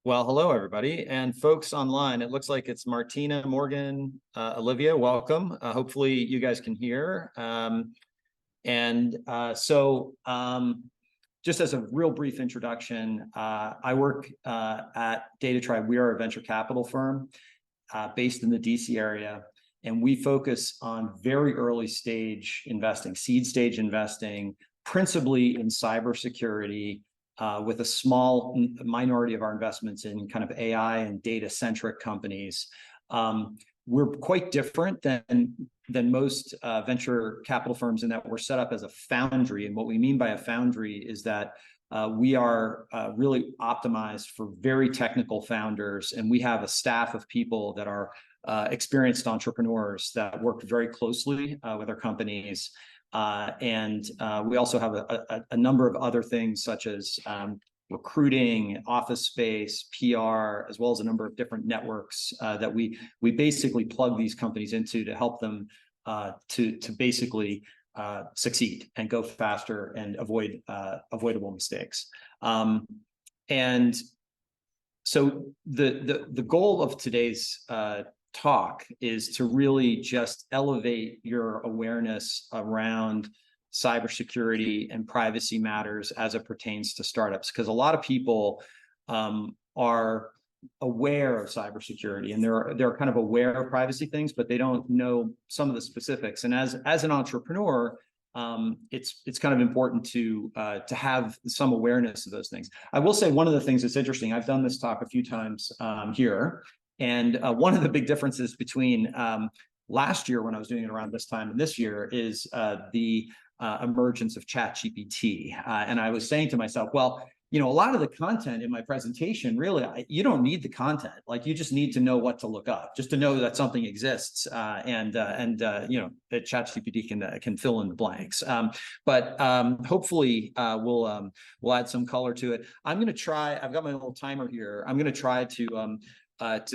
Well, hello, everybody. And folks online, it looks like it's Martina, Morgan, Olivia, welcome. Hopefully you guys can hear. Just as a real brief introduction, I work at DataTribe. We are a venture capital firm based in the DC area, and we focus on very early stage investing, seed stage investing, principally in cybersecurity, with a small minority of our investments in kind of AI and data-centric companies. We're quite different than most venture capital firms in that we're set up as a foundry. And what we mean by a foundry is that we are really optimized for very technical founders, and we have a staff of people that are experienced entrepreneurs that work very closely with our companies. We also have a number of other things such as recruiting, office space, PR, as well as a number of different networks that we basically plug these companies into to help them to basically succeed and go faster and avoid avoidable mistakes. And so the goal of today's talk is to really just elevate your awareness around cybersecurity and privacy matters as it pertains to startups, because a lot of people are aware of cybersecurity and they're kind of aware of privacy things, but they don't know some of the specifics. And as an entrepreneur, it's kind of important to have some awareness of those things. I will say one of the things that's interesting, I've done this talk a few times here. And one of the big differences between last year when I was doing it around this time and this year is the emergence of ChatGPT. And I was saying to myself, well, a lot of the content in my presentation, really, you don't need the content. Like, you just need to know what to look up, just to know that something exists, and that ChatGPT can fill in the blanks. But hopefully we'll add some color to it. I'm going to try. I've got my little timer here. I'm going to try to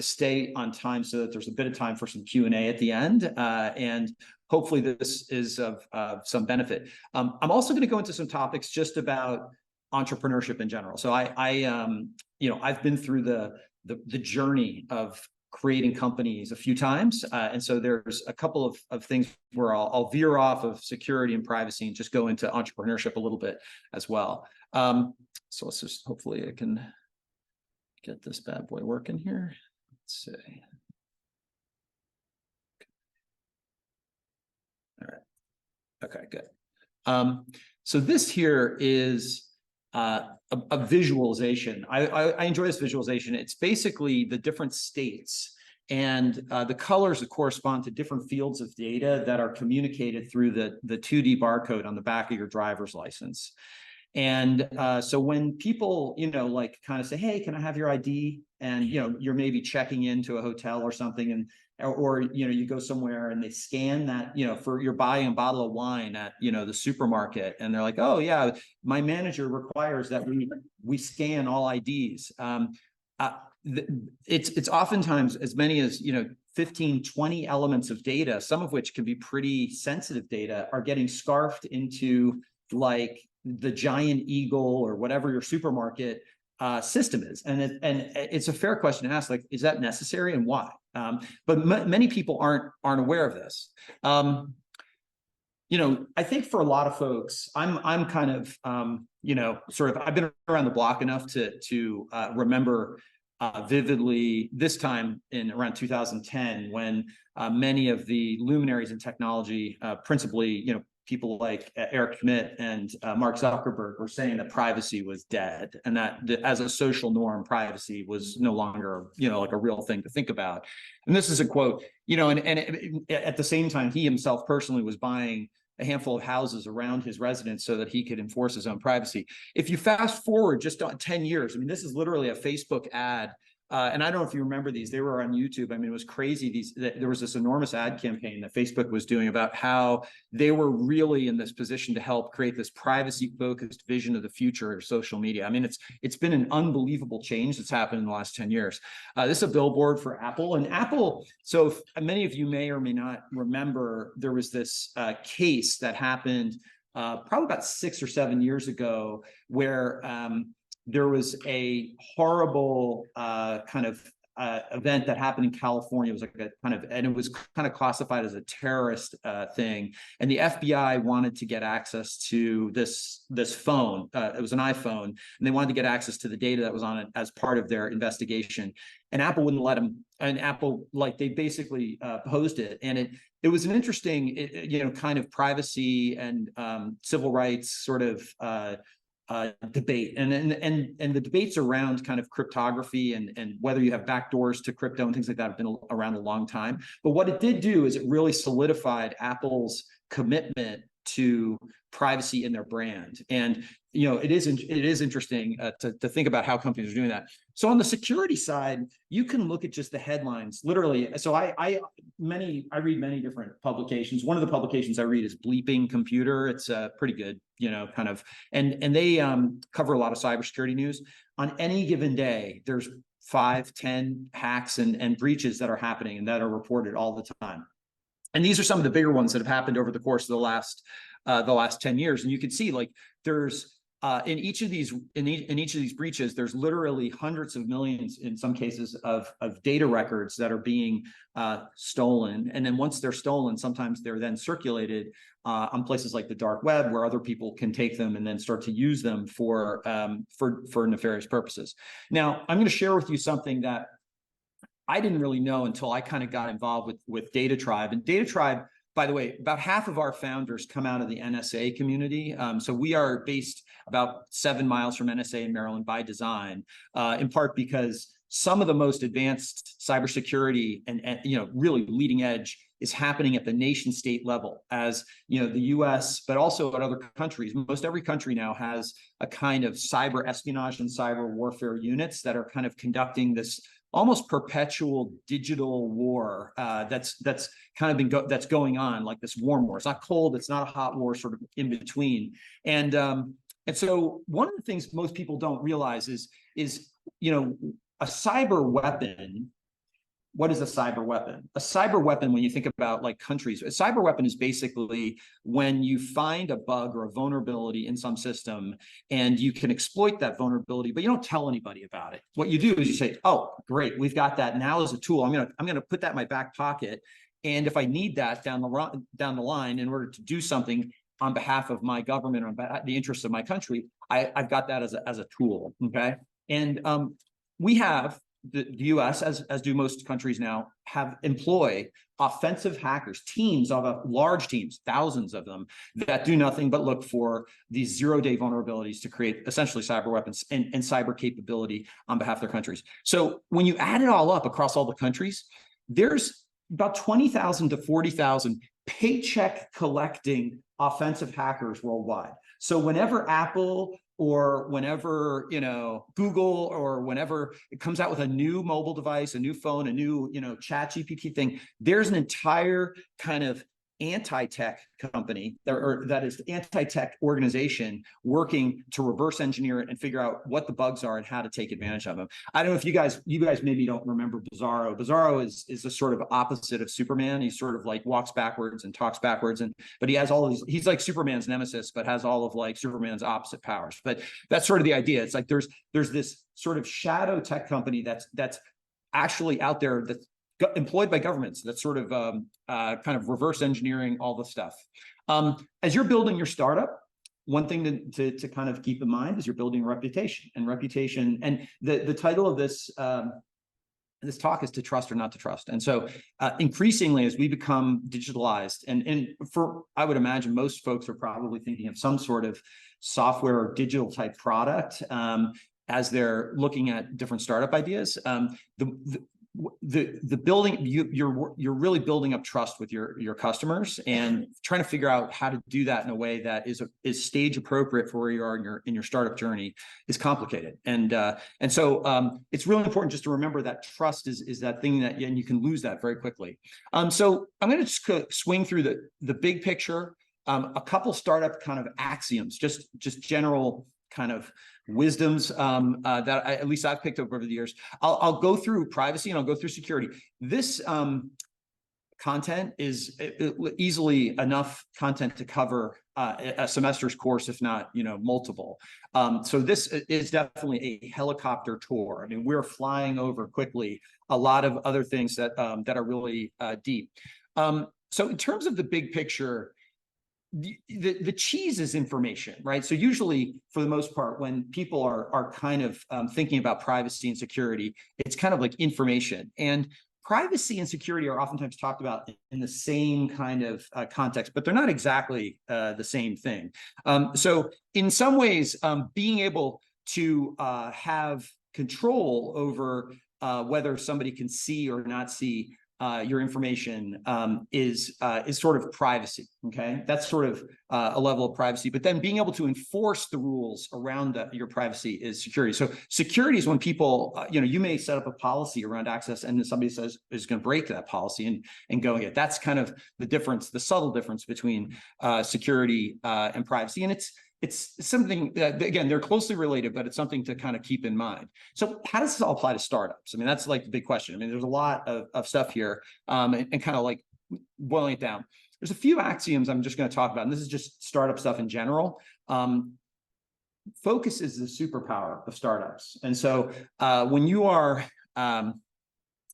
stay on time so that there's a bit of time for some Q&A at the end, and hopefully this is of some benefit. I'm also going to go into some topics just about entrepreneurship in general. So I've been through the journey of creating companies a few times, and so there's a couple of things where I'll veer off of security and privacy and just go into entrepreneurship a little bit as well. So let's just, hopefully I can get this bad boy working here. Let's see. All right. Okay, good. So this here is a visualization. I enjoy this visualization. It's basically the different states, and the colors that correspond to different fields of data that are communicated through the 2D barcode on the back of your driver's license. And so when people, like kind of say, hey, can I have your ID? And, you're maybe checking into a hotel or something, and or you go somewhere and they scan that, for you're buying a bottle of wine at, the supermarket, and they're like, oh yeah, my manager requires that we scan all IDs. It's oftentimes as many as 15, 20 elements of data, some of which can be pretty sensitive data, are getting scarfed into like the giant eagle or whatever your supermarket system is. And it's a fair question to ask, like, is that necessary and why? But many people aren't aware of this. I think for a lot of folks, I'm kind of, I've been around the block enough to remember vividly this time in around 2010 when many of the luminaries in technology, principally, people like Eric Schmidt and Mark Zuckerberg, were saying that privacy was dead, and that as a social norm, privacy was no longer, like a real thing to think about. And this is a quote, at the same time, he himself personally was buying a handful of houses around his residence so that he could enforce his own privacy. If you fast forward just 10 years, I mean, this is literally a Facebook ad. And I don't know if you remember these, they were on YouTube. I mean, it was crazy. There was this enormous ad campaign that Facebook was doing about how they were really in this position to help create this privacy-focused vision of the future of social media. I mean, it's been an unbelievable change that's happened in the last 10 years. This is a billboard for Apple. And Apple, so many of you may or may not remember, there was this case that happened probably about 6 or 7 years ago where there was a horrible kind of event that happened in California. It was like a kind of, and it was kind of classified as a terrorist thing. And the FBI wanted to get access to this phone. It was an iPhone, and they wanted to get access to the data that was on it as part of their investigation. And Apple wouldn't let them. And Apple, like, they basically opposed it. And it was an interesting, kind of privacy and civil rights sort of debate, and the debates around kind of cryptography and whether you have backdoors to crypto and things like that have been around a long time. But what it did do is it really solidified Apple's commitment to privacy in their brand. And it is interesting to think about how companies are doing that. So on the security side, you can look at just the headlines, literally. So I read many different publications. One of the publications I read is Bleeping Computer. It's pretty good, kind of, and they cover a lot of cybersecurity news. On any given day, there's 5, 10 hacks and breaches that are happening and that are reported all the time. And these are some of the bigger ones that have happened over the course of the last 10 years. And you can see, like, there's in each of these breaches, there's literally hundreds of millions, in some cases, of data records that are being stolen. And then once they're stolen, sometimes they're then circulated on places like the dark web, where other people can take them and then start to use them for nefarious purposes. Now, I'm going to share with you something that I didn't really know until I kind of got involved with DataTribe. And DataTribe, by the way, about half of our founders come out of the NSA community. So we are based about 7 miles from NSA in Maryland by design, in part because some of the most advanced cybersecurity and really leading edge is happening at the nation state level, as the US, but also at other countries. Most every country now has a kind of cyber espionage and cyber warfare units that are kind of conducting this almost perpetual digital war that's kind of that's going on, like this warm war. It's not cold, it's not a hot war, sort of in between. And so one of the things most people don't realize is a cyber weapon. What is a cyber weapon? A cyber weapon, when you think about like countries, a cyber weapon is basically when you find a bug or a vulnerability in some system and you can exploit that vulnerability, but you don't tell anybody about it. What you do is you say, oh, great, we've got that now as a tool. I'm gonna put that in my back pocket. And if I need that down the line in order to do something on behalf of my government or on the interests of my country, I've got that as a tool, okay? And we have, the US, as do most countries now, employ offensive hackers, teams of large teams, thousands of them, that do nothing but look for these zero-day vulnerabilities to create essentially cyber weapons and cyber capability on behalf of their countries. So when you add it all up across all the countries, there's about 20,000 to 40,000 paycheck collecting offensive hackers worldwide. So whenever Apple or whenever Google or whenever it comes out with a new mobile device, a new phone, a new chat GPT thing, there's an entire kind of anti-tech company that is anti-tech organization working to reverse engineer it and figure out what the bugs are and how to take advantage of them. I don't know if you guys maybe don't remember Bizarro. Bizarro is a sort of opposite of Superman. He sort of like walks backwards and talks backwards, but he has all of these, he's like Superman's nemesis, but has all of like Superman's opposite powers. But that's sort of the idea. It's like there's this sort of shadow tech company that's actually out there that's employed by governments, that's sort of kind of reverse engineering all the stuff. As you're building your startup, one thing to kind of keep in mind is you're building reputation. And the title of this this talk is To Trust or Not to Trust. And so increasingly, as we become digitalized, and for, I would imagine most folks are probably thinking of some sort of software or digital type product as they're looking at different startup ideas. The building, you're really building up trust with your customers and trying to figure out how to do that in a way that is stage appropriate for where you are in your startup journey is complicated. And so it's really important just to remember that trust is that thing that, and you can lose that very quickly. So I'm going to just swing through the big picture, a couple startup kind of axioms, just general kind of wisdoms that at least I've picked up over the years. I'll go through privacy and I'll go through security. This content is easily enough content to cover a semester's course, if not, multiple. So this is definitely a helicopter tour. I mean, we're flying over quickly a lot of other things that that are really deep. So in terms of the big picture, the cheese is information, right? So usually, for the most part, when people are kind of thinking about privacy and security, it's kind of like information. And privacy and security are oftentimes talked about in the same kind of context, but they're not exactly the same thing. So in some ways, being able to have control over whether somebody can see or not see your information is sort of privacy. Okay, that's sort of a level of privacy. But then being able to enforce the rules around your privacy is security. So security is when people, you may set up a policy around access, and then somebody says is going to break that policy and go again. That's kind of the difference, the subtle difference between security and privacy, and it's something that, again, they're closely related, but it's something to kind of keep in mind. So how does this all apply to startups? I mean, that's like the big question. I mean, there's a lot of stuff here, and kind of like boiling it down. There's a few axioms I'm just going to talk about, and this is just startup stuff in general. Focus is the superpower of startups. And so when you are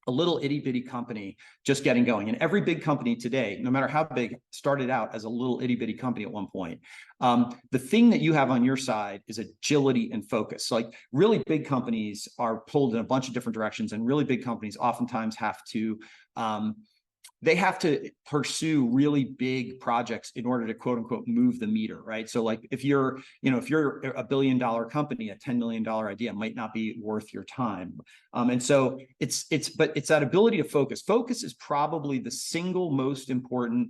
a little itty bitty company just getting going, and every big company today, no matter how big, started out as a little itty bitty company at one point. The thing that you have on your side is agility and focus. So like really big companies are pulled in a bunch of different directions, and really big companies oftentimes have to they have to pursue really big projects in order to quote unquote move the meter, right? So like if you're a $1 billion company, a $10 million idea might not be worth your time. And so it's that ability to focus. Focus is probably the single most important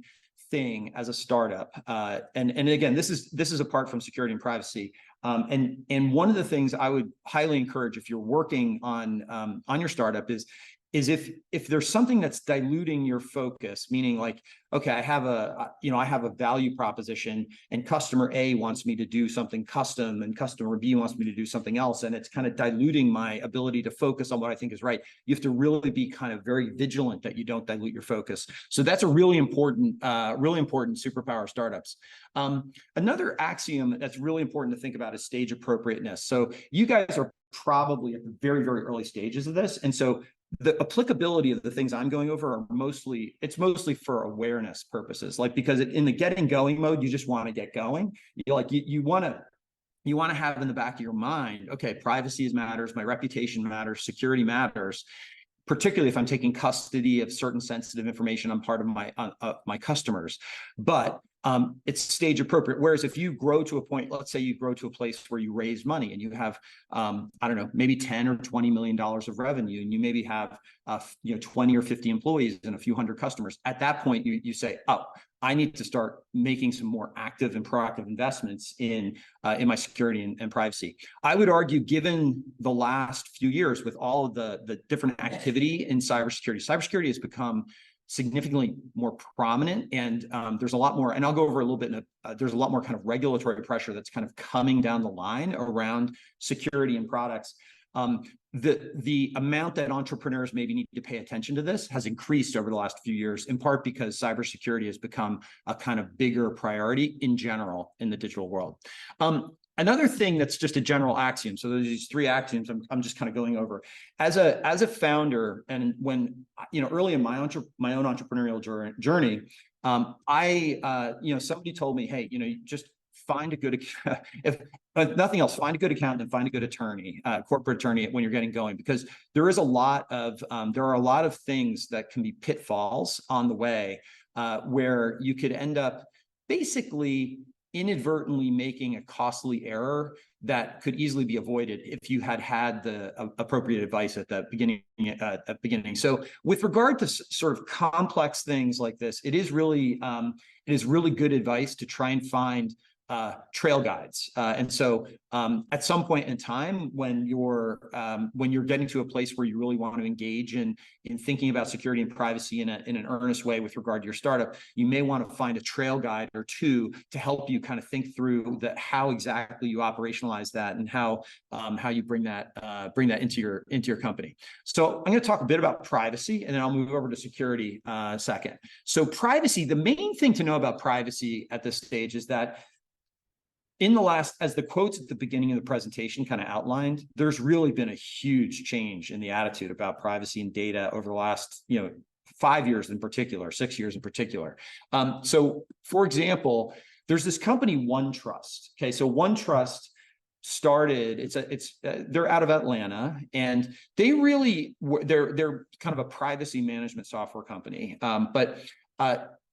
thing as a startup. And again, this is apart from security and privacy. And one of the things I would highly encourage if you're working on your startup is if there's something that's diluting your focus, meaning like, okay, I have a value proposition, and customer A wants me to do something custom, and customer B wants me to do something else, and it's kind of diluting my ability to focus on what I think is right. You have to really be kind of very vigilant that you don't dilute your focus. So that's a really important superpower of startups. Another axiom that's really important to think about is stage appropriateness. So you guys are probably at the very, very early stages of this, and so the applicability of the things I'm going over are mostly for awareness purposes, like because in the getting going mode, you just want to get going. You want to have in the back of your mind, okay, privacy matters, my reputation matters, security matters, particularly if I'm taking custody of certain sensitive information on part of my customers. But it's stage appropriate. Whereas if you grow to a point, let's say you grow to a place where you raise money and you have, I don't know, maybe 10 or $20 million of revenue, and you maybe have, 20 or 50 employees and a few hundred customers. At that point, you say, oh, I need to start making some more active and proactive investments in my security and privacy. I would argue, given the last few years with all of the different activity in cybersecurity has become significantly more prominent, and there's a lot more, and I'll go over a little bit, there's a lot more kind of regulatory pressure that's kind of coming down the line around security and products. The amount that entrepreneurs maybe need to pay attention to this has increased over the last few years, in part because cybersecurity has become a kind of bigger priority in general in the digital world. Another thing that's just a general axiom. So there's these three axioms I'm just kind of going over. As a founder, and when early in my own entrepreneurial journey, somebody told me, hey, you just find a good, if nothing else, find a good accountant and find a good attorney, corporate attorney when you're getting going, because there are a lot of things that can be pitfalls on the way, where you could end up basically inadvertently making a costly error that could easily be avoided if you had the appropriate advice at the beginning. So with regard to sort of complex things like this, it is really good advice to try and find trail guides. And so at some point in time, when you're getting to a place where you really want to engage in thinking about security and privacy in an earnest way with regard to your startup, you may want to find a trail guide or two to help you kind of think through how exactly you operationalize that and how you bring that into your company. So I'm going to talk a bit about privacy, and then I'll move over to security second. So privacy, the main thing to know about privacy at this stage is that in the last, as the quotes at the beginning of the presentation kind of outlined, there's really been a huge change in the attitude about privacy and data over the last, 5 years in particular, 6 years in particular. So for example, there's this company, OneTrust. Okay, so OneTrust started, they're out of Atlanta, and they're kind of a privacy management software company. But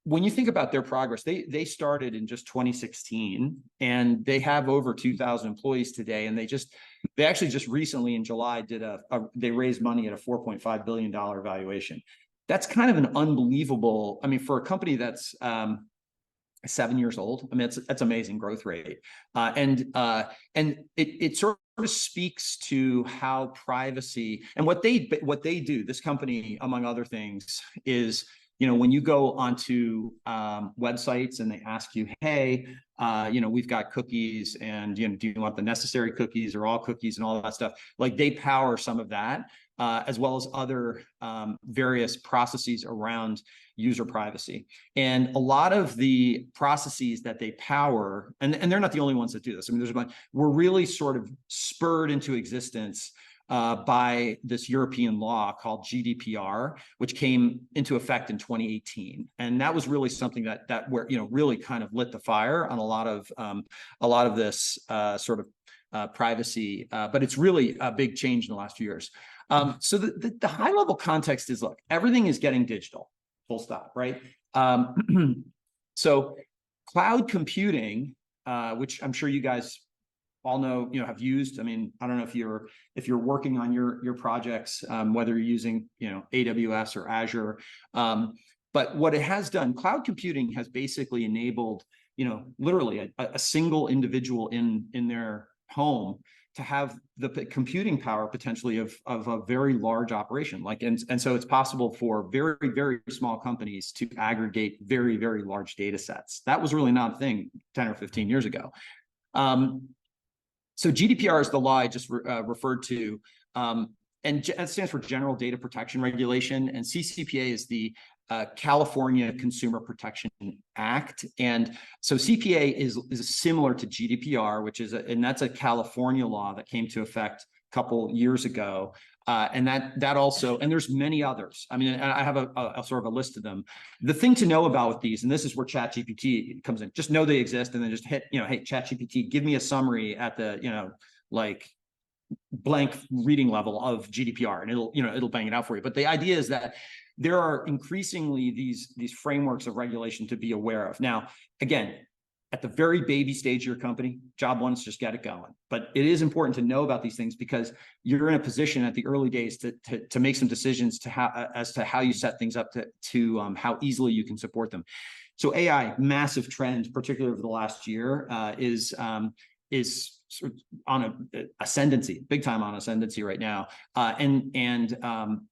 when you think about their progress, they started in just 2016, and they have over 2,000 employees today. And they actually just recently in July they raised money at a $4.5 billion valuation. That's kind of an unbelievable, I mean, for a company that's 7 years old, I mean, that's amazing growth rate. And it sort of speaks to how privacy and what they do, this company, among other things, is, when you go onto websites and they ask you, hey, we've got cookies, and do you want the necessary cookies or all cookies and all that stuff? Like, they power some of that, as well as other various processes around user privacy. And a lot of the processes that they power, and they're not the only ones that do this. I mean, there's a bunch, were really sort of spurred into existence by this European law called GDPR, which came into effect in 2018, and that was really something that really kind of lit the fire on a lot of this sort of privacy. But it's really a big change in the last few years. So the high level context is, look, everything is getting digital, full stop, right? So cloud computing, which I'm sure you guys all know, have used. I mean, I don't know if you're working on your projects, whether you're using, AWS or Azure. But what it has done, cloud computing has basically enabled, literally a single individual in their home to have the computing power potentially of a very large operation. And so it's possible for very, very small companies to aggregate very, very large data sets. That was really not a thing 10 or 15 years ago. So GDPR is the law I just referred to, and it stands for General Data Protection Regulation, and CCPA is the California Consumer Protection Act. And so CPA is similar to GDPR, and that's a California law that came to effect a couple years ago. And that also, and there's many others. I mean, I have a sort of a list of them. The thing to know about with these, and this is where ChatGPT comes in, just know they exist, and then just hit, hey, ChatGPT, give me a summary at the, like blank reading level of GDPR, and it'll bang it out for you. But the idea is that there are increasingly these frameworks of regulation to be aware of. Now, again, at the very baby stage of your company, job one is just get it going. But it is important to know about these things, because you're in a position at the early days to make some decisions as to how you set things up to how easily you can support them. So AI, massive trend, particularly over the last year, is sort of on a ascendancy, big time on ascendancy right now. And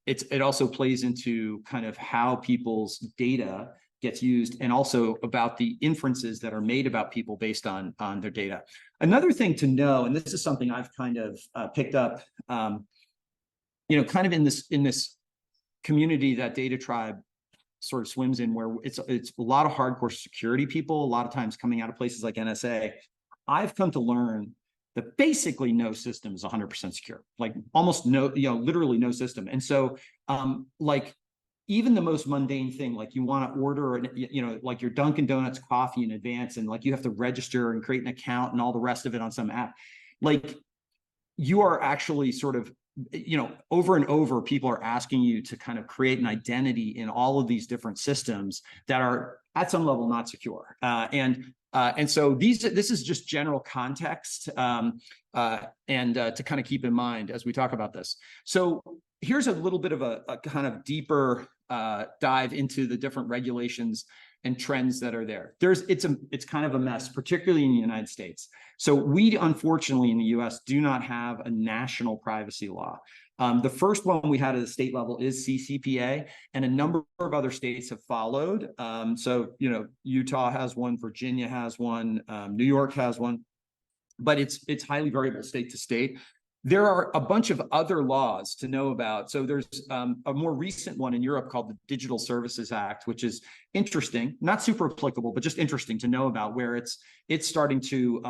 it also plays into kind of how people's data gets used, and also about the inferences that are made about people based on their data. Another thing to know, and this is something I've kind of picked up, kind of in this community that DataTribe sort of swims in, where it's a lot of hardcore security people, a lot of times coming out of places like NSA. I've come to learn that basically no system is 100% secure, like almost no, literally no system. And so, like, even the most mundane thing, like you want to order, like your Dunkin' Donuts coffee in advance, and like you have to register and create an account and all the rest of it on some app, like you are actually sort of, over and over, people are asking you to kind of create an identity in all of these different systems that are at some level not secure. And so this is just general context, and to kind of keep in mind as we talk about this. So here's a little bit of a kind of deeper dive into the different regulations and trends that are there. It's kind of a mess, particularly in the United States. So we, unfortunately, in the US do not have a national privacy law. The first one we had at the state level is CCPA, and a number of other states have followed. So, you know, Utah has one, Virginia has one, New York has one, but it's highly variable state to state. There are a bunch of other laws to know about. So there's a more recent one in Europe called the Digital Services Act, which is interesting, not super applicable, but just interesting to know about, where it's starting to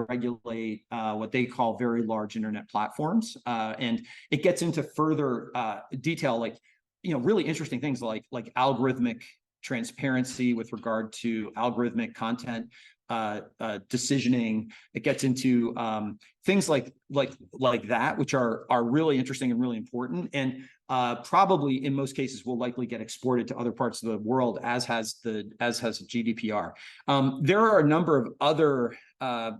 regulate what they call very large internet platforms, and it gets into further detail, like, you know, really interesting things like algorithmic transparency with regard to algorithmic content decisioning. It gets into things like that, which are really interesting and really important, and probably in most cases will likely get exported to other parts of the world, as has GDPR. There are a number of other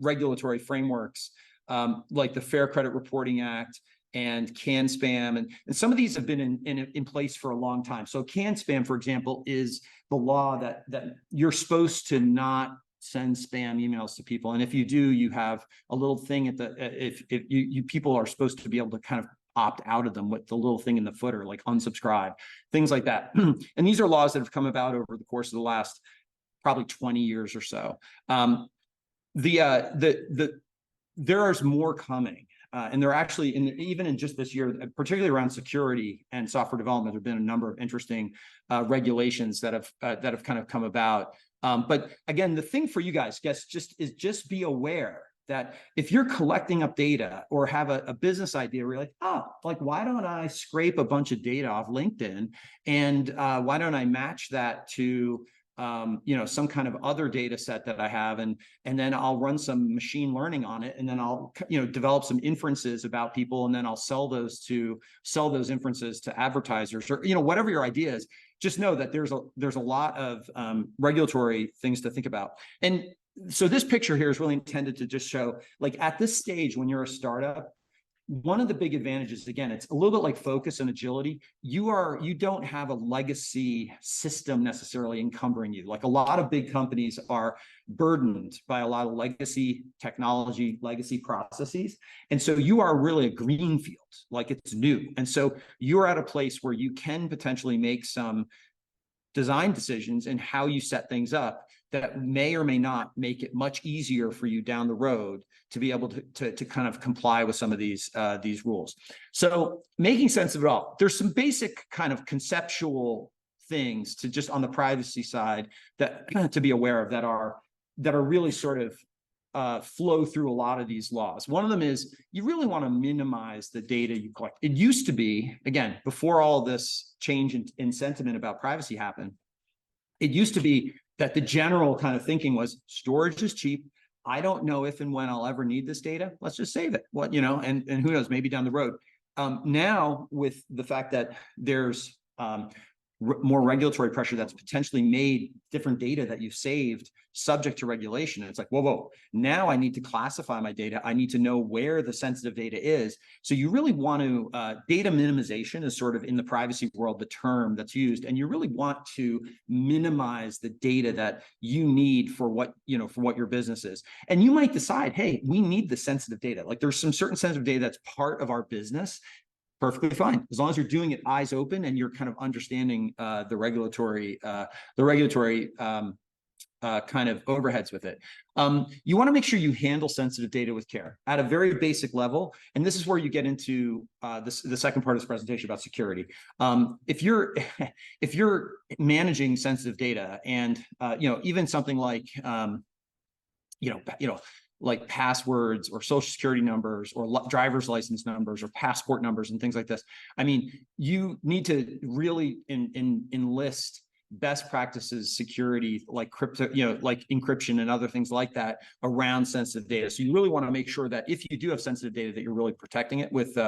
regulatory frameworks, like the Fair Credit Reporting Act and CAN-SPAM, and some of these have been in place for a long time. So CAN-SPAM, for example, is the law that you're supposed to not send spam emails to people, and if you do, you have a little thing at the if you people are supposed to be able to kind of opt out of them with the little thing in the footer, like unsubscribe, things like that. And these are laws that have come about over the course of the last probably 20 years or so. There's more coming. And they're actually, even in just this year, particularly around security and software development, there have been a number of interesting regulations that have kind of come about. But again, the thing for you guys, just be aware that if you're collecting up data or have a business idea where you're like, oh, like, why don't I scrape a bunch of data off LinkedIn, and why don't I match that to you know, some kind of other data set that I have, and then I'll run some machine learning on it, and then I'll, you know, develop some inferences about people, and then I'll sell those inferences to advertisers, or, you know, whatever your idea is. Just know that there's a lot of regulatory things to think about. And so this picture here is really intended to just show, like, at this stage when you're a startup, one of the big advantages, again, it's a little bit like focus and agility. You don't have a legacy system necessarily encumbering you. Like, a lot of big companies are burdened by a lot of legacy technology, legacy processes. And so you are really a green field, like, it's new. And so you're at a place where you can potentially make some design decisions in how you set things up that may or may not make it much easier for you down the road to be able to kind of comply with some of these rules. So making sense of it all, there's some basic kind of conceptual things to just on the privacy side that to be aware of that are really sort of flow through a lot of these laws. One of them is you really want to minimize the data you collect. It used to be, again, before all this change in sentiment about privacy happened, it used to be that the general kind of thinking was storage is cheap. I don't know if and when I'll ever need this data. Let's just save it. What, you know, and who knows, maybe down the road. Now, with the fact that there's more regulatory pressure that's potentially made different data that you've saved subject to regulation. And it's like, whoa, now I need to classify my data. I need to know where the sensitive data is. So you really want to, data minimization is sort of in the privacy world, the term that's used, and you really want to minimize the data that you need for what your business is. And you might decide, hey, we need the sensitive data. Like, there's some certain sensitive data that's part of our business. Perfectly fine, as long as you're doing it eyes open and you're kind of understanding the regulatory kind of overheads with it. You want to make sure you handle sensitive data with care at a very basic level, and this is where you get into the second part of this presentation about security. If you're managing sensitive data, and even something like like passwords or social security numbers or driver's license numbers or passport numbers and things like this. I mean, you need to really enlist best practices security, like crypto, like encryption and other things like that around sensitive data. So you really want to make sure that if you do have sensitive data, that you're really protecting it with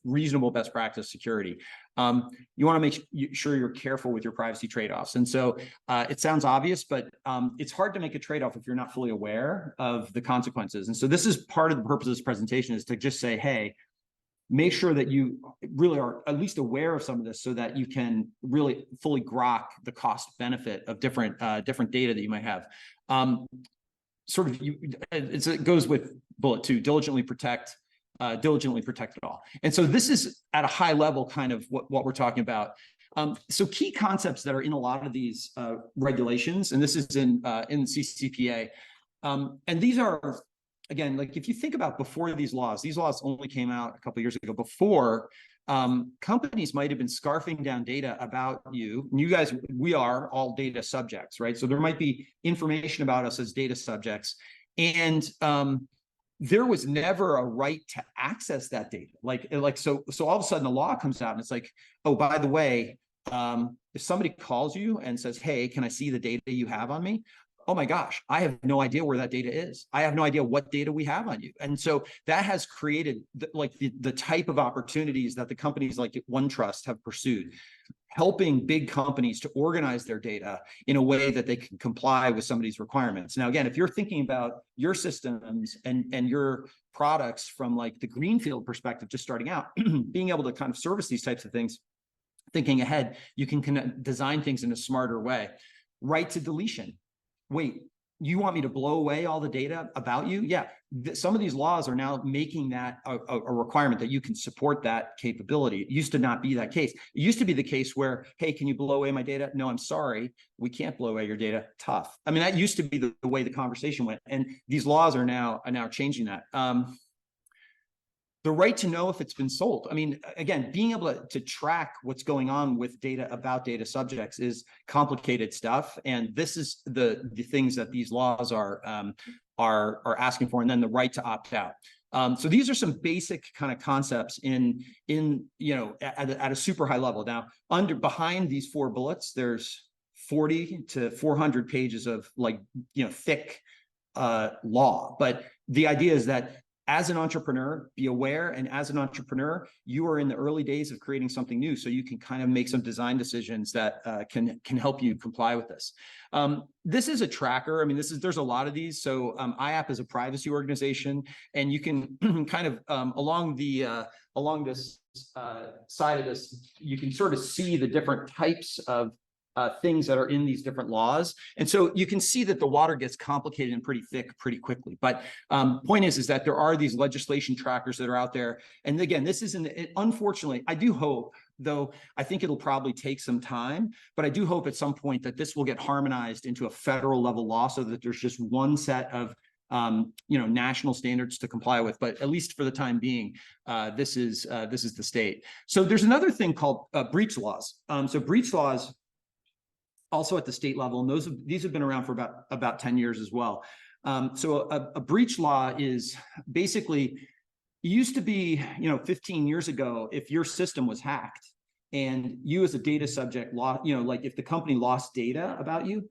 reasonable best practice security. You want to make sure you're careful with your privacy trade-offs. And so it sounds obvious, but it's hard to make a trade-off if you're not fully aware of the consequences. And so this is part of the purpose of this presentation, is to just say, hey, make sure that you really are at least aware of some of this so that you can really fully grok the cost benefit of different data that you might have. It goes with bullet 2, diligently protect it all. And so this is at a high level kind of what we're talking about. So key concepts that are in a lot of these regulations, and this is in CCPA, and these are, again, like if you think about before these laws only came out a couple of years ago. Before, companies might have been scarfing down data about you. And you guys, we are all data subjects, right? So there might be information about us as data subjects, and there was never a right to access that data. So all of a sudden the law comes out and it's like, oh, by the way, if somebody calls you and says, hey, can I see the data you have on me? Oh my gosh, I have no idea where that data is. I have no idea what data we have on you. And so that has created the type of opportunities that the companies like OneTrust have pursued, helping big companies to organize their data in a way that they can comply with some of these requirements. Now, again, if you're thinking about your systems and your products from like the greenfield perspective, just starting out, being able to kind of service these types of things, thinking ahead, you can design things in a smarter way. Right to deletion. Wait, you want me to blow away all the data about you? Yeah, some of these laws are now making that a requirement that you can support that capability. It used to not be that case. It used to be the case where, hey, can you blow away my data? No, I'm sorry, we can't blow away your data. Tough. I mean, that used to be the way the conversation went, and these laws are now changing that. The right to know if it's been sold. I mean, again, being able to track what's going on with data about data subjects is complicated stuff, and this is the things that these laws are asking for, and then the right to opt out. So these are some basic kind of concepts in at a super high level. Now, behind these 4 bullets, there's 40 to 400 pages of thick law, but the idea is that as an entrepreneur, be aware, and as an entrepreneur, you are in the early days of creating something new, so you can kind of make some design decisions that can help you comply with this. This is a tracker. I mean, there's a lot of these. So IAP is a privacy organization, and you can kind of along this side of this, you can sort of see the different types of things that are in these different laws. And so you can see that the water gets complicated and pretty thick pretty quickly. But point is that there are these legislation trackers that are out there. And again, this isn't, unfortunately, I do hope, though I think it'll probably take some time, but I do hope at some point that this will get harmonized into a federal level law so that there's just one set of national standards to comply with. But at least for the time being, this is the state. So there's another thing called breach laws. So breach laws also at the state level, and these have been around for about 10 years as well. So a breach law is basically, it used to be, 15 years ago, if your system was hacked and you as a data subject like if the company lost data about you,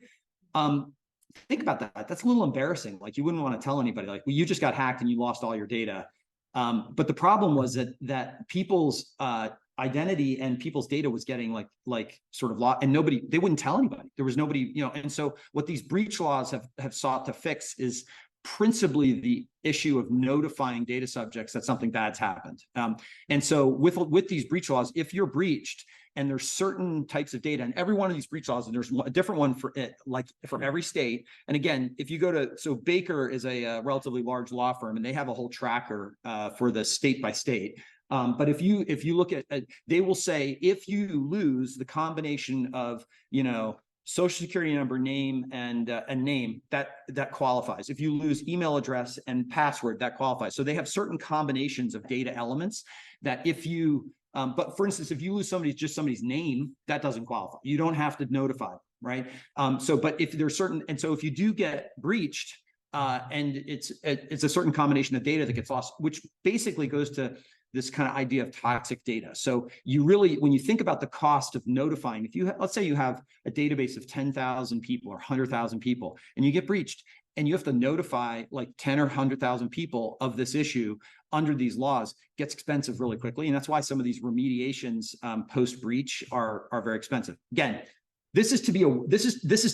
think about that. That's a little embarrassing. Like, you wouldn't want to tell anybody, like, well, you just got hacked and you lost all your data. But the problem was that people's identity and people's data was getting like sort of lost, and they wouldn't tell anybody. There was nobody, and so what these breach laws have sought to fix is principally the issue of notifying data subjects that something bad's happened. And so with these breach laws, if you're breached and there's certain types of data, and every one of these breach laws, and there's a different one for it, like for every state. And again, if you go so Baker is a relatively large law firm, and they have a whole tracker for the state by state. But if you look at, they will say, if you lose the combination of, social security number, name, and name, that qualifies. If you lose email address and password, that qualifies. So they have certain combinations of data elements that if you, but for instance, if you lose somebody's name, that doesn't qualify. You don't have to notify, right? But if there's certain, and so if you do get breached, and it's a certain combination of data that gets lost, which basically goes to this kind of idea of toxic data. So you really, when you think about the cost of notifying, let's say you have a database of 10,000 people or 100,000 people, and you get breached, and you have to notify like 10 or 100,000 people of this issue under these laws, gets expensive really quickly. And that's why some of these remediations post-breach are very expensive. Again, this is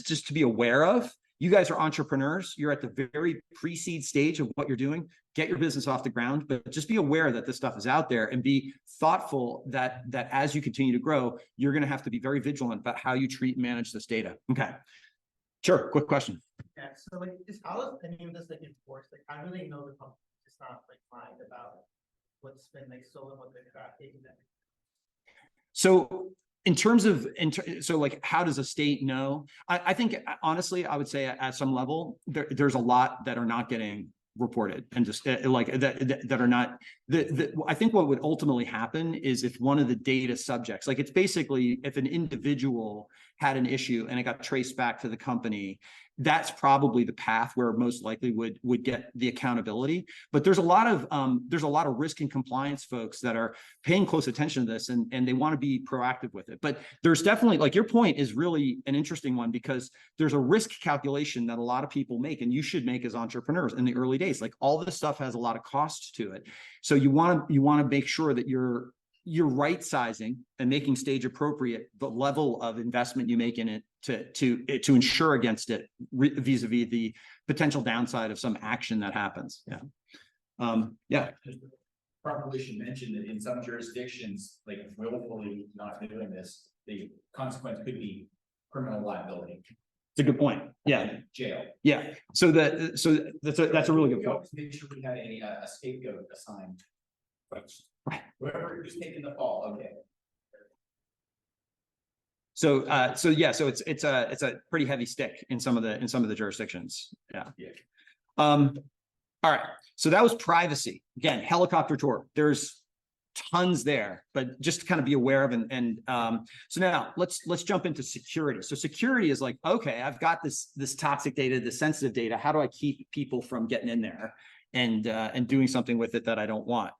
just to be aware of. you guys are entrepreneurs. You're at the very pre-seed stage of what you're doing. Get your business off the ground, but just be aware that this stuff is out there, and be thoughtful that as you continue to grow, you're going to have to be very vigilant about how you treat and manage this data. Okay. Sure. Quick question. Yeah. So like, how is any of this like enforced? Like, how do they know the company is not like lying about what's been like stolen, what they're tracking? So in terms of, so like, how does a state know? I think, honestly, I would say at some level, there's a lot that are not getting reported, and just like that are not, I think what would ultimately happen is if one of the data subjects, like, it's basically if an individual had an issue and it got traced back to the company, that's probably the path where most likely would get the accountability. But there's a lot of risk and compliance folks that are paying close attention to this, and they want to be proactive with it. But there's definitely, like, your point is really an interesting one, because there's a risk calculation that a lot of people make, and you should make as entrepreneurs in the early days. Like, all this stuff has a lot of costs to it. So you want to make sure that you're right sizing and making stage appropriate the level of investment you make in it to ensure against it vis-a-vis the potential downside of some action that happens. Yeah. Yeah. Probably should mention that in some jurisdictions, like willfully not doing this, the consequence could be criminal liability. It's a good point. Yeah. Jail. Yeah. So that's a really good point. Make sure we had a scapegoat assigned. Right. Whoever who's taking the fall. Okay. So it's a pretty heavy stick in some of the jurisdictions. Yeah. Yeah. All right. So that was privacy. Again, helicopter tour. There's tons there, but just to kind of be aware of, so now let's jump into security. So security is like, okay, I've got this toxic data, this sensitive data. How do I keep people from getting in there and doing something with it that I don't want?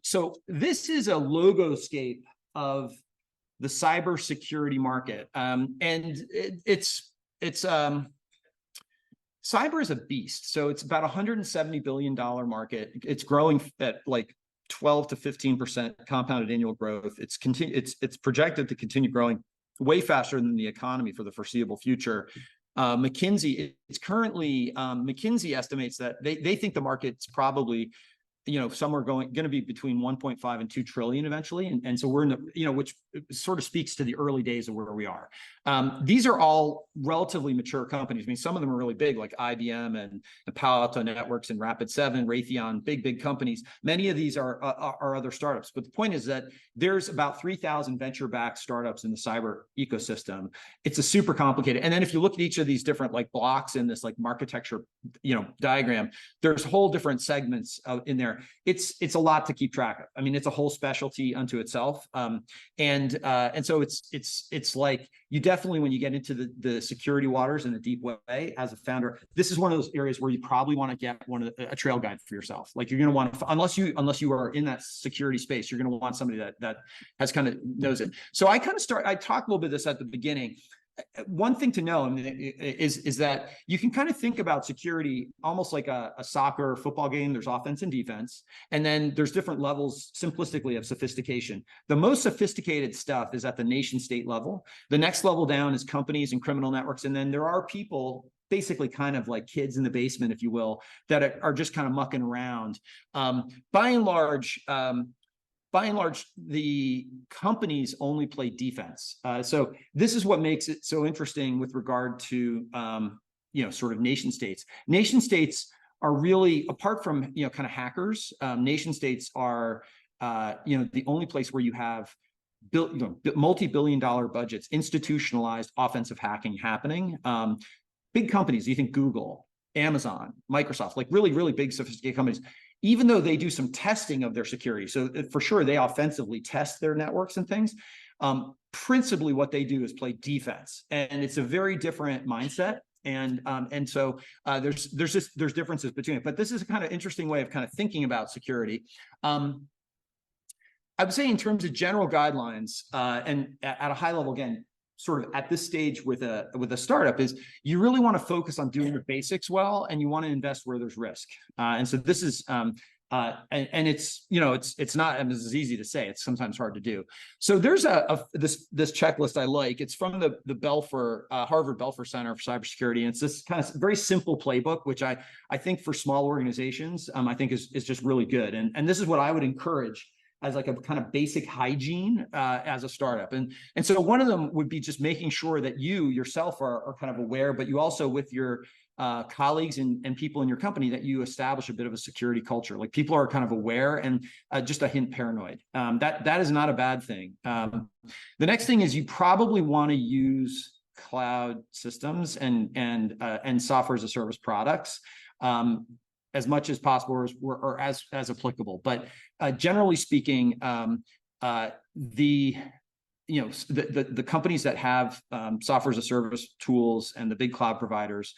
So this is a logoscape of the cybersecurity market, and cyber is a beast. So it's about $170 billion market. It's growing at like 12 to 15% compounded annual growth. It's projected to continue growing way faster than the economy for the foreseeable future. McKinsey estimates that they think the market's probably, somewhere going to be between 1.5 and 2 trillion eventually. And so we're in the, which sort of speaks to the early days of where we are. These are all relatively mature companies. I mean, some of them are really big, like IBM and Palo Alto Networks and Rapid7, Raytheon, big companies. Many of these are other startups. But the point is that there's about 3,000 venture-backed startups in the cyber ecosystem. It's a super complicated. And then if you look at each of these different like blocks in this like architecture, diagram, there's whole different segments in there. It's a lot to keep track of. I mean, it's a whole specialty unto itself. And so it's like, you definitely, when you get into the security waters in a deep way as a founder, this is one of those areas where you probably want to get a trail guide for yourself. Like, you're going to want to, unless you are in that security space, you're going to want somebody that has kind of knows it. So I talked a little bit of this at the beginning. One thing to know is that you can kind of think about security almost like a soccer or football game. There's offense and defense, and then there's different levels simplistically of sophistication. The most sophisticated stuff is at the nation state level. The next level down is companies and criminal networks. And then there are people, basically kind of like kids in the basement, if you will, that are just kind of mucking around. By and large, the companies only play defense. So this is what makes it so interesting with regard to, sort of nation states. Nation states are really, apart from, kind of hackers, nation states are, the only place where you have multi-billion-dollar budgets, institutionalized offensive hacking happening. Big companies, you think Google, Amazon, Microsoft, like really, really big sophisticated companies, even though they do some testing of their security. So for sure, they offensively test their networks and things. Principally what they do is play defense, and it's a very different mindset. And so there's differences between it, but this is a kind of interesting way of kind of thinking about security. I would say in terms of general guidelines, and at a high level, again, sort of at this stage with a startup, is you really want to focus on doing the basics well, and you want to invest where there's risk. And so this is And it's, it's not, and this is easy to say, it's sometimes hard to do. So there's this checklist I like. It's from the Belfer, Harvard Belfer Center for Cybersecurity. And it's this kind of very simple playbook, which I think for small organizations, I think is just really good. And this is what I would encourage as like a kind of basic hygiene as a startup. And so one of them would be just making sure that you yourself are kind of aware, but you also with your colleagues and people in your company, that you establish a bit of a security culture. Like people are kind of aware and just a hint paranoid. That is not a bad thing. The next thing is you probably want to use cloud systems and software as a service products as much as possible or as applicable. But generally speaking, the companies that have software as a service tools and the big cloud providers,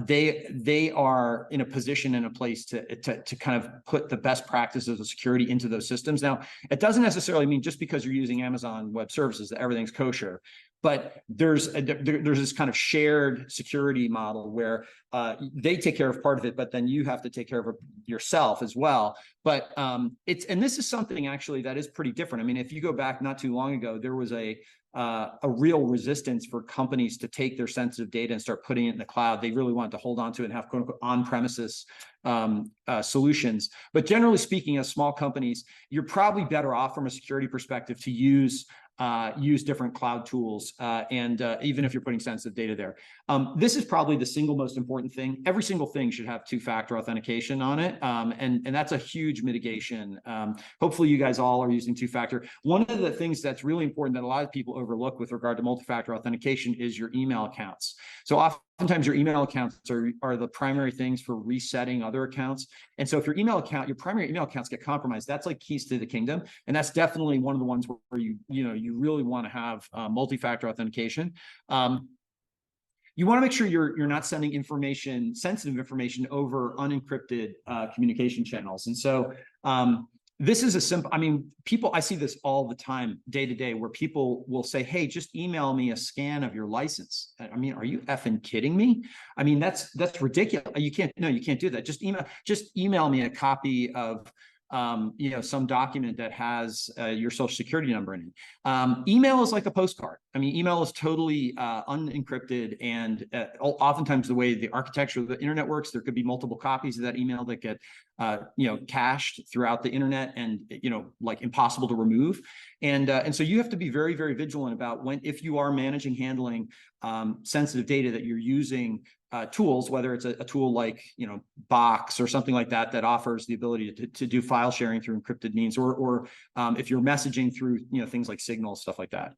they are in a position and a place to kind of put the best practices of security into those systems. Now, it doesn't necessarily mean just because you're using Amazon Web Services that everything's kosher, but there's this kind of shared security model where they take care of part of it, but then you have to take care of it yourself as well. But and this is something actually that is pretty different. I mean, if you go back not too long ago, there was a real resistance for companies to take their sensitive data and start putting it in the cloud. They really wanted to hold on to it and have quote unquote on-premises solutions. But generally speaking, as small companies, you're probably better off from a security perspective to use different cloud tools, and even if you're putting sensitive data there. This is probably the single most important thing. Every single thing should have two-factor authentication on it, and that's a huge mitigation. Hopefully you guys all are using two-factor. One of the things that's really important that a lot of people overlook with regard to multi-factor authentication is your email accounts. So oftentimes your email accounts are the primary things for resetting other accounts. And so if your primary email accounts get compromised, that's like keys to the kingdom. And that's definitely one of the ones where you really want to have multi-factor authentication. You want to make sure you're not sending sensitive information over unencrypted communication channels. And so this is a simple, I mean, I see this all the time, day to day, where people will say, hey, just email me a scan of your license. I mean, are you effing kidding me? I mean, that's ridiculous. You can't do that. Just email me a copy of some document that has your social security number in it. Email is like a postcard. I mean, email is totally unencrypted, and oftentimes the way the architecture of the internet works, there could be multiple copies of that email that get cached throughout the internet and like impossible to remove. And so you have to be very, very vigilant about if you are handling sensitive data, that you're using tools, whether it's a tool like Box or something like that offers the ability to do file sharing through encrypted means, or if you're messaging through things like Signal, stuff like that.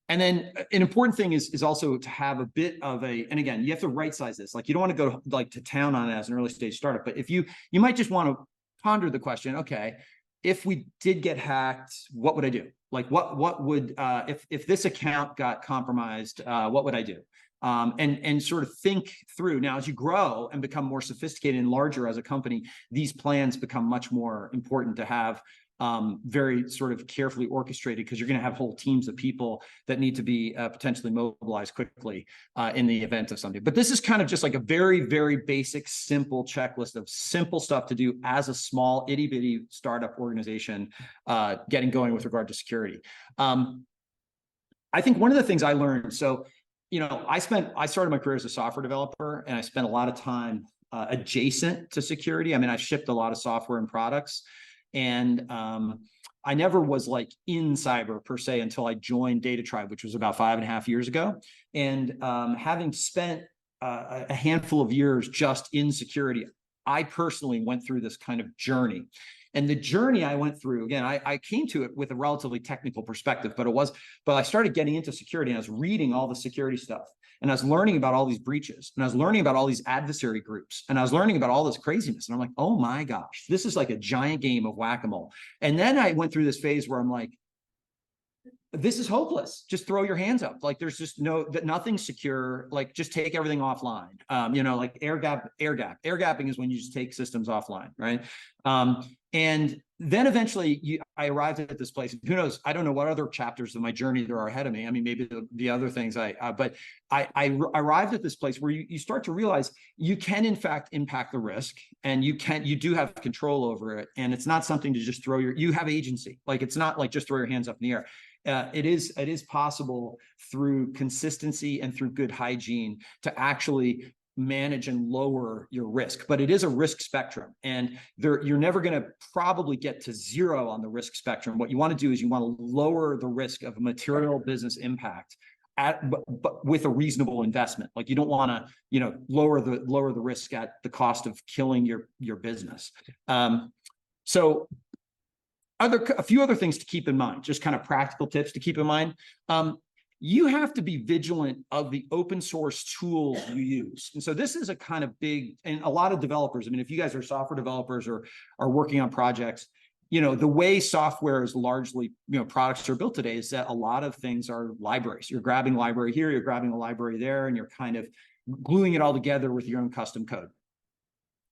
And then an important thing is also to have a bit of and again, you have to right size this. Like you don't want to go like to town on it as an early stage startup, but if you might just want to ponder the question, okay, if we did get hacked, what would I do? Like what would, if this account got compromised, what would I do? And sort of think through. Now, as you grow and become more sophisticated and larger as a company, these plans become much more important to have very sort of carefully orchestrated, because you're going to have whole teams of people that need to be potentially mobilized quickly in the event of something. But this is kind of just like a very, very basic, simple checklist of simple stuff to do as a small itty bitty startup organization getting going with regard to security. I think one of the things I learned, so I started my career as a software developer, and I spent a lot of time adjacent to security. I mean, I shipped a lot of software and products, and I never was like in cyber per se until I joined DataTribe, which was about 5.5 years ago. And having spent a handful of years just in security, I personally went through this kind of journey. And the journey I went through, again, I came to it with a relatively technical perspective, but I started getting into security, and I was reading all the security stuff, and I was learning about all these breaches, and I was learning about all these adversary groups, and I was learning about all this craziness. And I'm like, oh my gosh, this is like a giant game of whack-a-mole. And then I went through this phase where I'm like, this is hopeless. Just throw your hands up. Like there's just nothing's secure. Like just take everything offline. Like air gapping is when you just take systems offline, right? And then eventually I arrived at this place. Who knows? I don't know what other chapters of my journey there are ahead of me. I mean, maybe the other things but I arrived at this place where you start to realize you can in fact impact the risk, and you do have control over it. And it's not something to just you have agency. Like it's not like just throw your hands up in the air. It is possible through consistency and through good hygiene to actually manage and lower your risk, but it is a risk spectrum, and you're never going to probably get to zero on the risk spectrum. What you want to do is you want to lower the risk of material business impact but with a reasonable investment. Like you don't want to, lower the risk at the cost of killing your business. So a few other things to keep in mind, just kind of practical tips to keep in mind. You have to be vigilant of the open source tools you use. And so this is a kind of big, and a lot of developers, I mean, if you guys are software developers or are working on projects, the way software is largely, products are built today is that a lot of things are libraries. You're grabbing a library here, you're grabbing a library there, and you're kind of gluing it all together with your own custom code,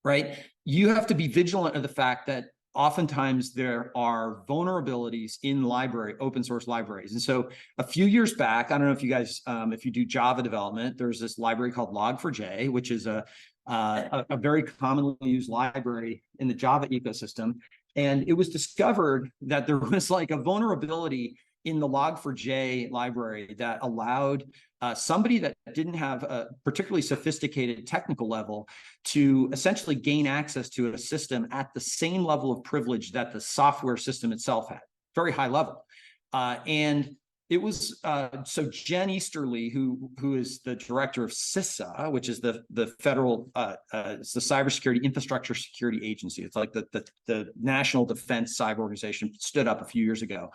right? You have to be vigilant of the fact that oftentimes there are vulnerabilities in open source libraries. And so a few years back, I don't know if you guys, if you do Java development, there's this library called Log4j, which is a very commonly used library in the Java ecosystem. And it was discovered that there was like a vulnerability in the Log4j library that allowed somebody that didn't have a particularly sophisticated technical level to essentially gain access to a system at the same level of privilege that the software system itself had, very high level. And it was, so Jen Easterly, who is the director of CISA, which is the federal, it's the Cybersecurity Infrastructure Security Agency. It's like the National Defense Cyber Organization, stood up a few years ago.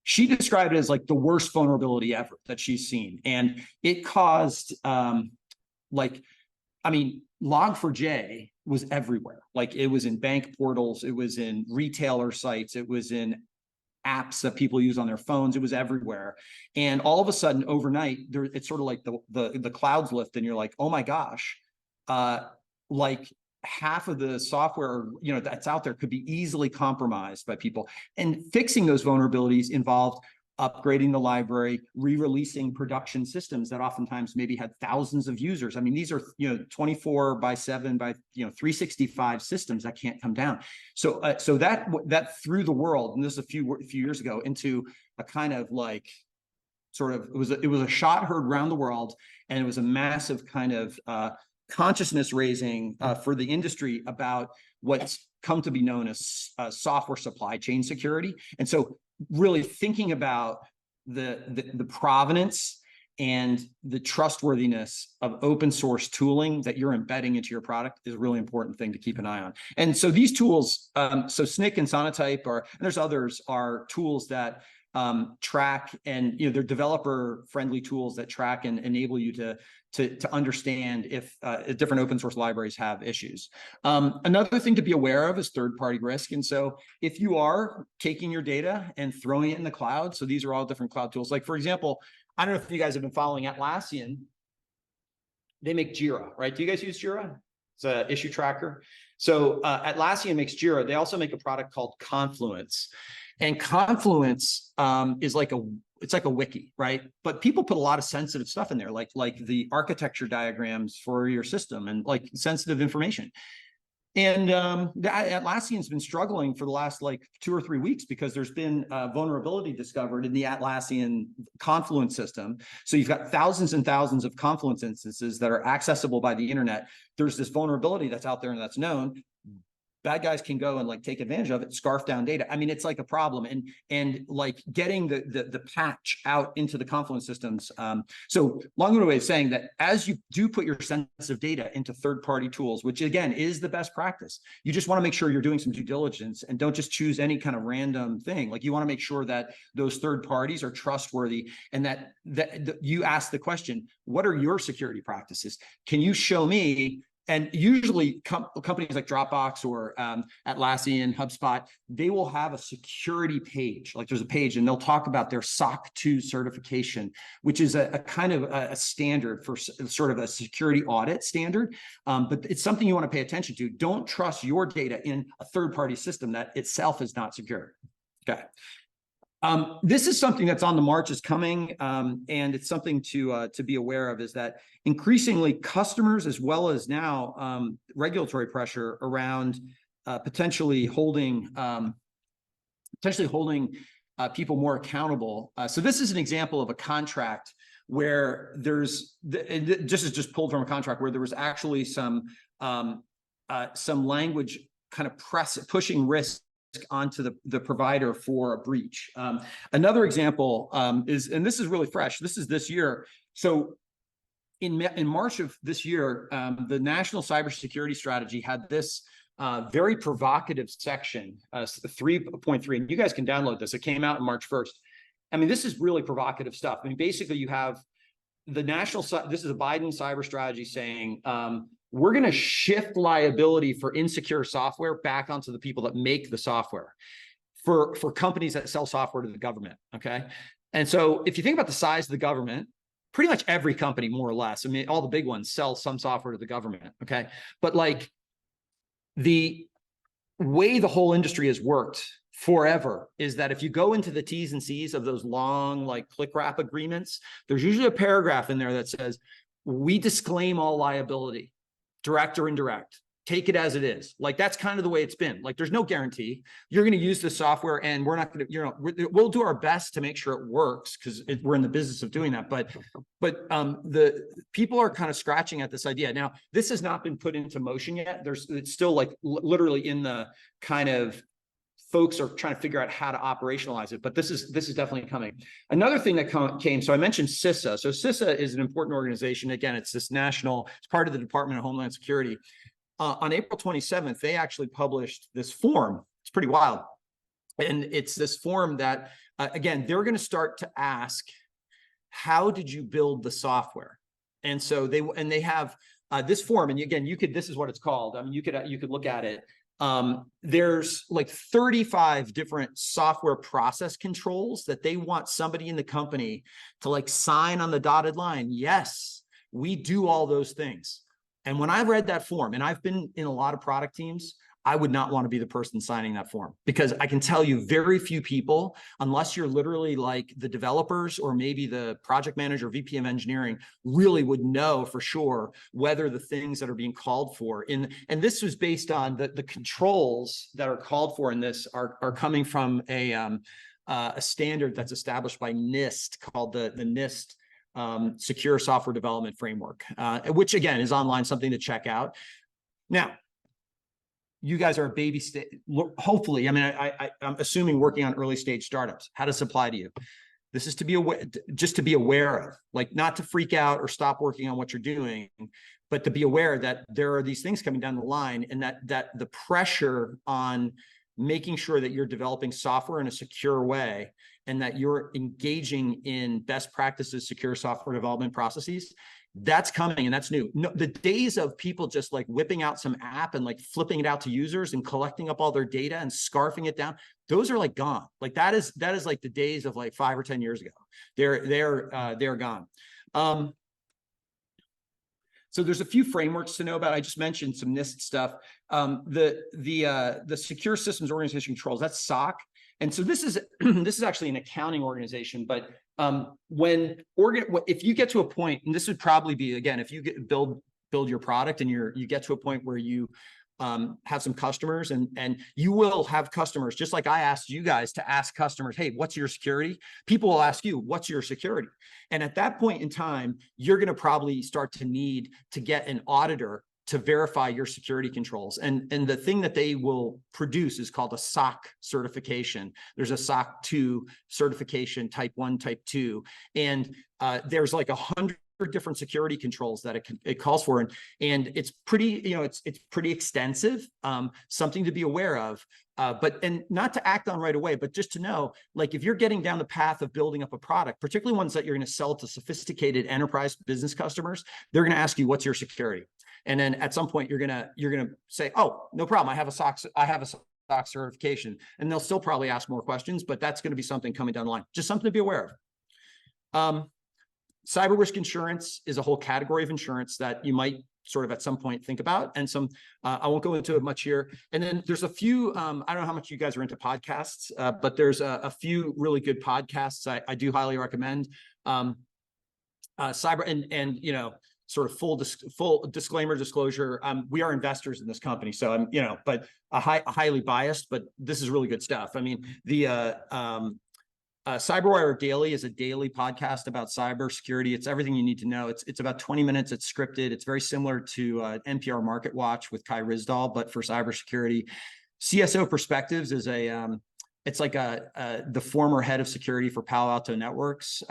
She described it as like the worst vulnerability ever that she's seen. And it caused, Log4j was everywhere. Like it was in bank portals, it was in retailer sites, it was in apps that people use on their phones, it was everywhere. And all of a sudden, overnight, it's sort of like the clouds lift and you're like, oh my gosh, like half of the software, that's out there could be easily compromised by people. And fixing those vulnerabilities involved upgrading the library, re-releasing production systems that oftentimes maybe had thousands of users. I mean, these are 24/7 by 365 systems that can't come down. So that threw the world, and this is a few years ago, into a kind of like it was a shot heard around the world, and it was a massive kind of consciousness raising for the industry about what's come to be known as software supply chain security. And so really thinking about the provenance and the trustworthiness of open source tooling that you're embedding into your product is a really important thing to keep an eye on. And so these tools, so SNCC and Sonatype and there's others, are tools that track, and they're developer friendly tools that track and enable you to understand if different open source libraries have issues. Another thing to be aware of is third-party risk. And so if you are taking your data and throwing it in the cloud, so these are all different cloud tools. Like for example, I don't know if you guys have been following Atlassian. They make Jira, right? Do you guys use Jira? It's an issue tracker. So Atlassian makes Jira. They also make a product called Confluence. And Confluence is like it's like a wiki, right? But people put a lot of sensitive stuff in there, like the architecture diagrams for your system and like sensitive information. And Atlassian's been struggling for the last like 2 or 3 weeks because there's been vulnerability discovered in the Atlassian Confluence system. So you've got thousands and thousands of Confluence instances that are accessible by the internet. There's this vulnerability that's out there and that's known. Bad guys can go and like take advantage of it, scarf down data. I mean, it's like a problem, and like getting the patch out into the Confluence systems. So long-winded way of saying that as you do put your sensitive data into third-party tools, which again is the best practice, you just want to make sure you're doing some due diligence and don't just choose any kind of random thing. Like you want to make sure that those third parties are trustworthy, and that you ask the question, what are your security practices? Can you show me And usually companies like Dropbox or Atlassian, HubSpot, they will have a security page. Like there's a page and they'll talk about their SOC 2 certification, which is a kind of a standard for sort of a security audit standard. But it's something you want to pay attention to. Don't trust your data in a third-party system that itself is not secure. Okay. This is something that's on the march, is coming, and it's something to be aware of, is that increasingly customers, as well as now regulatory pressure around potentially holding people more accountable. So this is an example of a contract where this is just pulled from a contract where there was actually some language kind of pushing risk onto the provider for a breach. Another example is, and this is really fresh, this is this year. So in March of this year, the National Cybersecurity Strategy had this very provocative section, 3.3, and you guys can download this. It came out on March 1st. I mean, this is really provocative stuff. I mean, basically you have the this is a Biden cyber strategy saying, we're going to shift liability for insecure software back onto the people that make the software for companies that sell software to the government. Okay. And so if you think about the size of the government, pretty much every company, more or less, I mean, all the big ones sell some software to the government. Okay. But like the way the whole industry has worked forever is that if you go into the T's and C's of those long, like click wrap agreements, there's usually a paragraph in there that says, we disclaim all liability, direct or indirect, take it as it is. Like that's kind of the way it's been. Like there's no guarantee you're going to use the software, and we're not going to, we'll do our best to make sure it works because we're in the business of doing that. But the people are kind of scratching at this idea. Now, this has not been put into motion yet. It's still like literally in the kind of, folks are trying to figure out how to operationalize it, but this is definitely coming. Another thing that came, so I mentioned CISA. So CISA is an important organization. Again, it's this it's part of the Department of Homeland Security. On April 27th, they actually published this form. It's pretty wild. And it's this form that, again, they're going to start to ask, how did you build the software? And so they have this form, and again, this is what it's called. I mean, you could look at it. There's like 35 different software process controls that they want somebody in the company to like sign on the dotted line. Yes, we do all those things. And when I read that form, and I've been in a lot of product teams, I would not want to be the person signing that form, because I can tell you very few people, unless you're literally like the developers or maybe the project manager, VP of engineering, really would know for sure whether the things that are being called for and this was based on the controls that are called for in this are coming from a standard that's established by NIST called the NIST Secure Software Development Framework, which again is online, something to check out. Now, you guys are a baby stage, hopefully. I mean, I'm assuming working on early stage startups. How does this apply to you? This is to be aware, just to be aware of, like not to freak out or stop working on what you're doing, but to be aware that there are these things coming down the line, and that the pressure on making sure that you're developing software in a secure way and that you're engaging in best practices, secure software development processes, that's coming, and that's new. No, the days of people just like whipping out some app and like flipping it out to users and collecting up all their data and scarfing it down, those are like gone. Like that is like the days of like 5 or 10 years ago. They're gone. So there's a few frameworks to know about. I just mentioned some NIST stuff. The Secure Systems Organization Controls, that's SOC. And so this is actually an accounting organization, but if you get to a point, and this would probably be, again, if you build your product and you get to a point where you have some customers, and you will have customers, just like I asked you guys to ask customers, hey, what's your security? People will ask you, what's your security? And at that point in time, you're going to probably start to need to get an auditor to verify your security controls. And the thing that they will produce is called a SOC certification. There's a SOC 2 certification, type 1, type 2. And there's like 100 different security controls that it calls for. And it's pretty, it's pretty extensive, something to be aware of. And not to act on right away, but just to know, like if you're getting down the path of building up a product, particularly ones that you're going to sell to sophisticated enterprise business customers, they're going to ask you, what's your security? And then at some point you're gonna say, oh, no problem, I have a SOC certification, and they'll still probably ask more questions, but that's going to be something coming down the line. Just something to be aware of. Cyber risk insurance is a whole category of insurance that you might sort of at some point think about, and I won't go into it much here. And then there's a few, I don't know how much you guys are into podcasts, but there's a few really good podcasts I do highly recommend. Cyber and you know, sort of full disclaimer disclosure. We are investors in this company, so I'm, you know, but highly biased, but this is really good stuff. I mean, the CyberWire Daily is a daily podcast about cybersecurity. It's everything you need to know. It's about 20 minutes. It's scripted. It's very similar to NPR Market Watch with Kai Ryssdal, but for cybersecurity. CSO Perspectives is it's like the former head of security for Palo Alto Networks.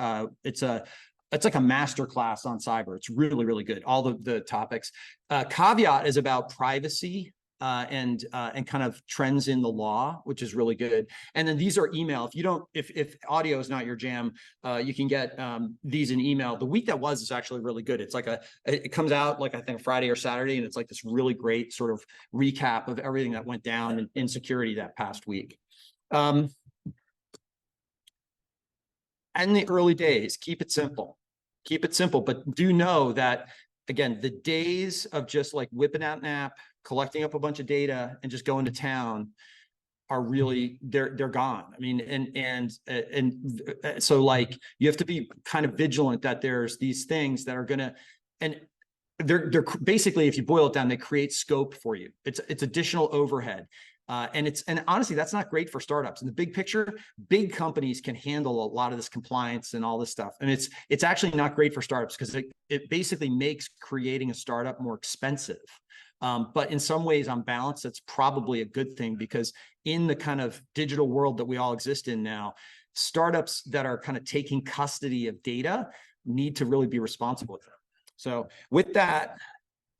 It's like a master class on cyber. It's really, really good. All the topics. Caveat is about privacy and kind of trends in the law, which is really good. And then these are email. If audio is not your jam, you can get these in email. The week that was is actually really good. It's like it comes out like I think Friday or Saturday, and it's like this really great sort of recap of everything that went down in security that past week. And the early days, keep it simple. Keep it simple, but do know that, again, the days of just like whipping out an app, collecting up a bunch of data, and just going to town are really, they're gone. I mean, and so like you have to be kind of vigilant that there's these things that are gonna, and they're basically, if you boil it down, they create scope for you. It's additional overhead. And honestly, that's not great for startups. In the big picture, big companies can handle a lot of this compliance and all this stuff. And it's actually not great for startups because it basically makes creating a startup more expensive. But in some ways, on balance, that's probably a good thing, because in the kind of digital world that we all exist in now, startups that are kind of taking custody of data need to really be responsible with it. So with that,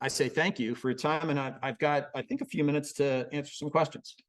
I say thank you for your time, and I've got, I think, a few minutes to answer some questions.